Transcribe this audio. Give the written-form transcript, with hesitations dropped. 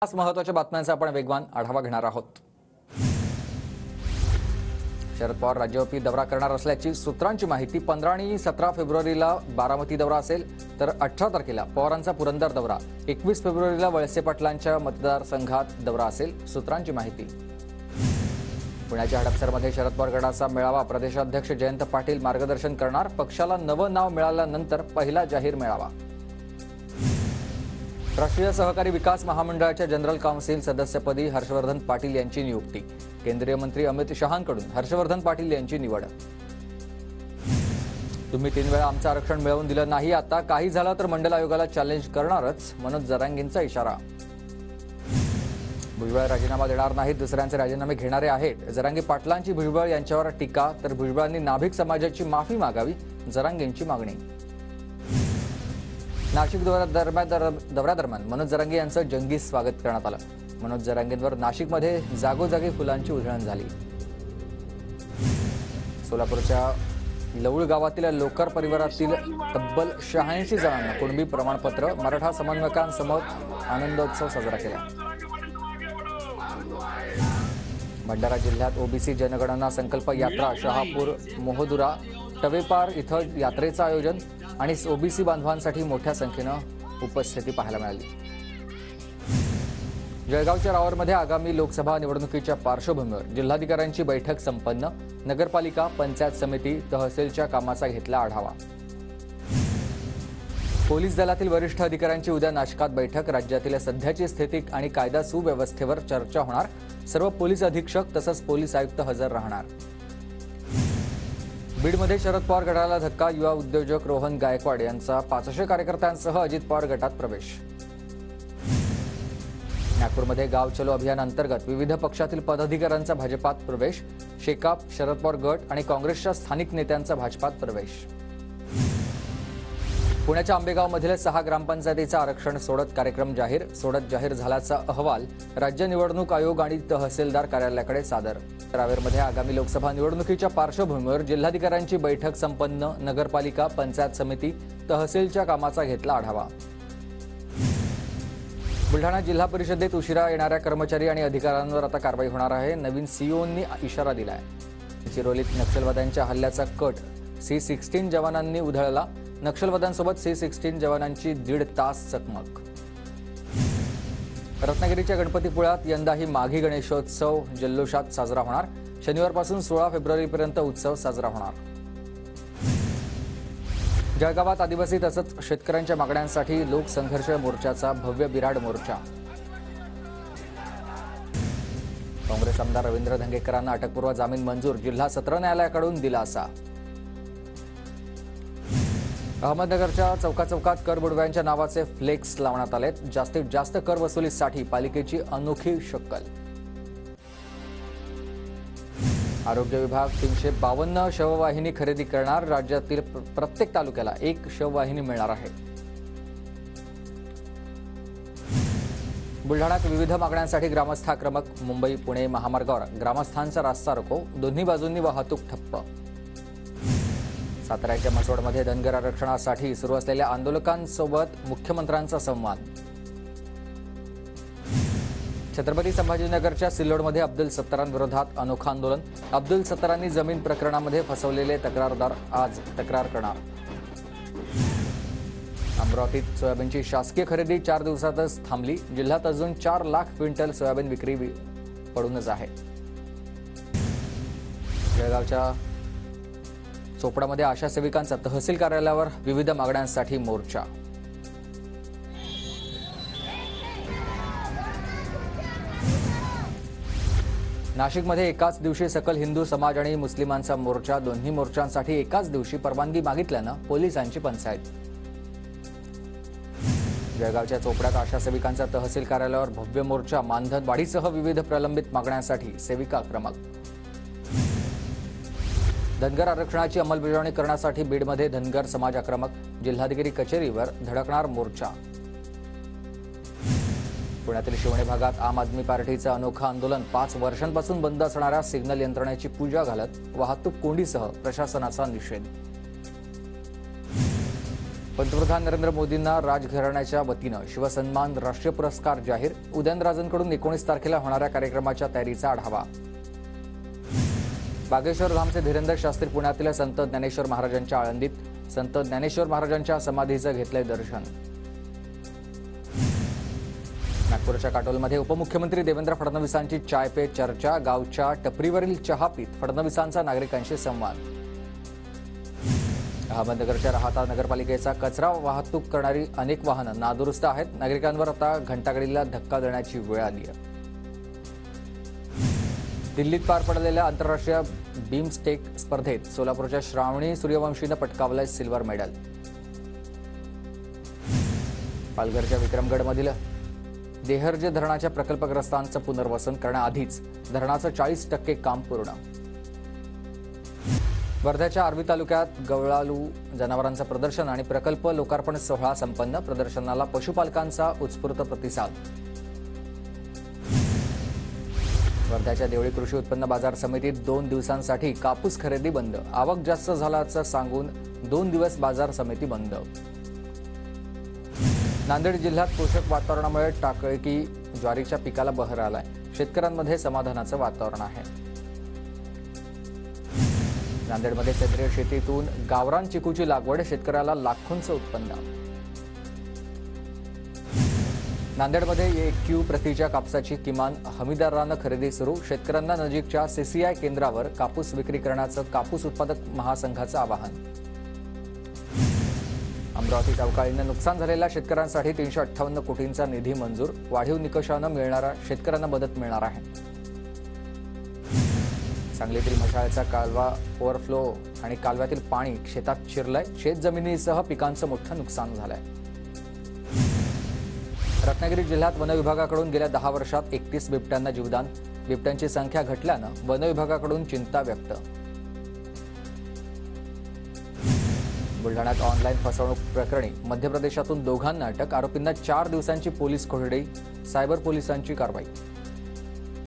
आज महत्त्वाच्या बातम्यांचा आपण वेगवान आढावा घेणार आहोत। शरद पवार राज्यव्यापी दौरा करणार असल्याची सूत्रांची माहिती। 15 आणि 17 फेब्रुवारीला बारामती दौरा असेल, तर 18 तारखेला पवारांचा पुरंदर दौरा, 21 फेब्रुवारीला वळसे पाटलांच्या मतदारसंघात दौरा असेल, सूत्रांची माहिती। पुण्याच्या हडपसरमध्ये शरद पवार गटाचा मेळावा, प्रदेशाध्यक्ष जयंत पाटील मार्गदर्शन करणार। पक्षाला नवं नाव मिळाल्यानंतर पहिला जाहीर मेळावा। राष्ट्रीय सहकारी विकास महामंडळाच्या जनरल काउन्सिल सदस्यपदी हर्षवर्धन पाटील यांची नियुक्ती। केंद्रीय मंत्री अमित शहांकडून हर्षवर्धन पाटील यांची निवड। तुम्ही 3 वेळा आमचं आरक्षण मिळवून दिलं नाही, आता काही झालं तर मंडल आयोगाला चॅलेंज करणारच, मनोज जरांगेंचा इशारा। भुजबळ राजीनामा देणार नाहीत, दुसऱ्यांचे राजीनामे घेणारे आहेत। जरांगे पाटलांची भुजबळ यांच्यावर टीका, तर भुजबळांनी नाभिक समाजाची माफी मागावी, जरांगेंची मागणी। नाशिक दौऱ्यादरम्यान मनोज जरांगे यांचं जंगी स्वागत करण्यात आलं। मनोज जरांगेंवर नाशिकमध्ये जागोजागी फुलांची उधळण झाली। सोलापूरच्या लवळ गावातील लोकर परिवारातील तब्बल 86 जणांना कुणबी प्रमाणपत्र, मराठा समन्वयकांसमोर आनंदोत्सव साजरा केला। भंडारा जिल्ह्यात ओबीसी जनगणना संकल्प यात्रा, शहापूर, मोहदुरा, टवेपार इथं यात्रेचं आयोजन आणि ओबीसी बांधवांसाठी मोठ्या संख्येनं उपस्थिती पाहायला मिळाली। जळगावच्या रावरमध्ये आगामी लोकसभा निवडणुकीच्या पार्श्वभूमीवर जिल्हाधिकाऱ्यांची बैठक संपन्न। नगरपालिका, पंचायत समिती, तहसीलच्या कामाचा घेतला आढावा। पोलीस दलातील वरिष्ठ अधिकाऱ्यांची उद्या नाशकात बैठक। राज्यातील सध्याची स्थिती आणि कायदा सुव्यवस्थेवर चर्चा होणार। सर्व पोलीस अधीक्षक तसंच पोलीस आयुक्त हजर राहणार। बीडमध्ये शरद पवार गटाला धक्का, युवा उद्योजक रोहन गायकवाड यांचा 500 कार्यकर्त्यांसह अजित पवार गटात प्रवेश। नागपूरमध्ये गाव चलो अभियान अंतर्गत विविध पक्षातील पदाधिकाऱ्यांचा भाजपात प्रवेश। शेकाप, शरद पवार गट आणि काँग्रेसच्या स्थानिक नेत्यांचा भाजपात प्रवेश। पुण्याच्या आंबेगावमधील 6 ग्रामपंचायतीचा आरक्षण सोडत कार्यक्रम जाहीर। सोडत जाहीर झाल्याचा अहवाल राज्य निवडणूक आयोग आणि तहसीलदार कार्यालयाकडे सादर। रावेरमध्ये आगामी लोकसभा निवडणुकीच्या पार्श्वभूमीवर जिल्हाधिकाऱ्यांची बैठक संपन्न। नगरपालिका, पंचायत समिती, तहसीलच्या कामाचा घेतला आढावा। बुलढाणा जिल्हा परिषदेत उशिरा येणाऱ्या कर्मचारी आणि अधिकाऱ्यांवर आता कारवाई होणार आहे। नवीन सीईओंनी इशारा दिलाय। चिरोलीत नक्षलवाद्यांच्या हल्ल्याचा कट, C-16 जवानांनी उधळला। नक्षलवाद्यांसोबत C-16 जवानांची 1.5 तास चकमक। रत्नागिरीच्या गणपतीपुळ्यात यंदाही माघी गणेशोत्सव जल्लोषात साजरा होणार। शनिवारपासून 16 फेब्रुवारीपर्यंत उत्सव साजरा होणार। जळगावात आदिवासी तसंच शेतकऱ्यांच्या मागण्यांसाठी लोकसंघर्ष मोर्चाचा भव्य बिराड मोर्चा। काँग्रेस आमदार रवींद्र धंगेकरांना अटकपूर्व जामीन मंजूर, जिल्हा सत्र न्यायालयाकडून दिलासा। अहमदनगरच्या चौकाचौकात कर बुडव्यांच्या नावाचे फ्लेक्स लावण्यात आलेत। जास्तीत जास्त कर वसुलीसाठी पालिकेची अनोखी शक्कल। आरोग्य विभाग 352 शववाहिनी खरेदी करणार। राज्यातील प्रत्येक तालुक्याला 1 शववाहिनी मिळणार आहे। बुलढाण्यात विविध मागण्यांसाठी ग्रामस्थ आक्रमक। मुंबई पुणे महामार्गावर ग्रामस्थांचा रास्ता रोको, दोन्ही बाजूंनी वाहतूक ठप्प। साताऱ्याच्या म्हसवडमध्ये धनगर आरक्षणासाठी सुरू असलेल्या आंदोलकांसोबत मुख्यमंत्र्यांचा संवाद। छत्रपती संभाजीनगरच्या सिल्लोडमध्ये अब्दुल सत्तारांविरोधात अनोखं आंदोलन। अब्दुल सत्तारांनी जमीन प्रकरणामध्ये फसवलेले तक्रारदार आज तक्रार करणार। अमरावतीत सोयाबीनची शासकीय खरेदी 4 दिवसातच थांबली। जिल्ह्यात अजून 4 लाख क्विंटल सोयाबीन विक्री पडूनच आहे। जळगावच्या चोपडामध्ये आशा सेविकांचा तहसील कार्यालयावर विविध मागण्यांसाठी मोर्चा। नाशिकमध्ये एकाच दिवशी सकल हिंदू समाज आणि मुस्लिमांचा मोर्चा। दोन्ही मोर्चांसाठी एकाच दिवशी परवानगी मागितल्यानं पोलिसांची पंचायत। जळगावच्या चोपड्यात आशा सेविकांचा तहसील कार्यालयावर भव्य मोर्चा। मानधन वाढीसह विविध प्रलंबित मागण्यांसाठी सेविका आक्रमक। धनगर आरक्षणाची अंमलबजावणी करण्यासाठी बीडमध्ये धनगर समाज आक्रमक। जिल्हाधिकारी कचेरीवर धडकणार मोर्चा। पुण्यातील शिवणे भागात आम आदमी पार्टीचं अनोखं आंदोलन। 5 वर्षांपासून बंद असणाऱ्या सिग्नल यंत्रणेची पूजा घालत वाहतूक कोंडीसह प्रशासनाचा निषेध। पंतप्रधान नरेंद्र मोदींना राजघराण्याच्या वतीनं शिवसन्मान राष्ट्रीय पुरस्कार जाहीर. उदयनराजेंकडून 19 तारखेला होणाऱ्या कार्यक्रमाच्या तयारीचा आढावा. बागेश्वर धामचे धीरेंद्र शास्त्री पुण्यातील संत ज्ञानेश्वर महाराजांच्या आळंदीत. संत ज्ञानेश्वर महाराजांच्या समाधीचं घेतलंय दर्शन. नागपूरच्या काटोलमध्ये उपमुख्यमंत्री देवेंद्र फडणवीसांची चाय पे चर्चा. गावच्या टपरीवरील चहा पीत फडणवीसांचा नागरिकांशी संवाद. अहमदनगरच्या राहाता नगरपालिकेचा कचरा वाहतूक करणारी अनेक वाहनं नादुरुस्त आहेत. नागरिकांवर आता घंटागाडीला धक्का देण्याची वेळ आली आहे. दिल्लीत पार पडलेल्या आंतरराष्ट्रीय बीमस्टेक स्पर्धेत सोलापूरच्या श्रावणी सूर्यवंशीनं पटकावलंय सिल्वर मेडल. पालघरच्या विक्रमगडमधील देहर्जे धरणाच्या प्रकल्पग्रस्तांचं पुनर्वसन करण्याआधीच धरणाचं 40% काम पूर्ण. वर्ध्याच्या आर्वी तालुक्यात गवळालू जनावरांचं प्रदर्शन आणि प्रकल्प लोकार्पण सोहळा संपन्न. प्रदर्शनाला पशुपालकांचा उत्स्फूर्त प्रतिसाद. वर्ध्याच्या देवळी कृषी उत्पन्न बाजार समितीत 2 दिवसांसाठी कापूस खरेदी बंद. आवक जास्त झाल्याचं सांगून 2 दिवस बाजार समिती बंद. नांदेड जिल्ह्यात पोषक वातावरणामुळे टाकळकी ज्वारीच्या पिकाला बहर आलाय. शेतकऱ्यांमध्ये समाधानाचं वातावरण आहे. नांदेडमध्ये सेंद्रिय शेतीतून गावरान चिकूची लागवड. शेतकऱ्याला लाखोंचं उत्पन्न. नांदेडमध्ये AQ प्रतीच्या कापसाची किमान हमीदरानं खरेदी सुरू. शेतकऱ्यांना नजीकच्या CCI केंद्रावर कापूस विक्री करण्याचं कापूस उत्पादक महासंघाचं आवाहन. अमरावतीत अवकाळीनं नुकसान झालेल्या शेतकऱ्यांसाठी 358 कोटींचा निधी मंजूर. वाढीव निकषानं मिळणाऱ्या शेतकऱ्यांना मदत मिळणार आहे. सांगलीतील म्हशाळचा कालवा ओव्हरफ्लो आणि कालव्यातील पाणी शेतात शिरलंय. शेतजमिनीसह पिकांचं मोठं नुकसान झालंय. रत्नागिरी जिल्ह्यात वनविभागाकडून गेल्या 10 वर्षात 31 बिबट्यांना जीवदान. बिबट्यांची संख्या घटल्यानं वनविभागाकडून चिंता व्यक्त. बुलढाण्यात ऑनलाईन फसवणूक प्रकरणी मध्य प्रदेशातून 2 अटक. आरोपींना 4 दिवसांची पोलीस कोठडी. सायबर पोलिसांची कारवाई.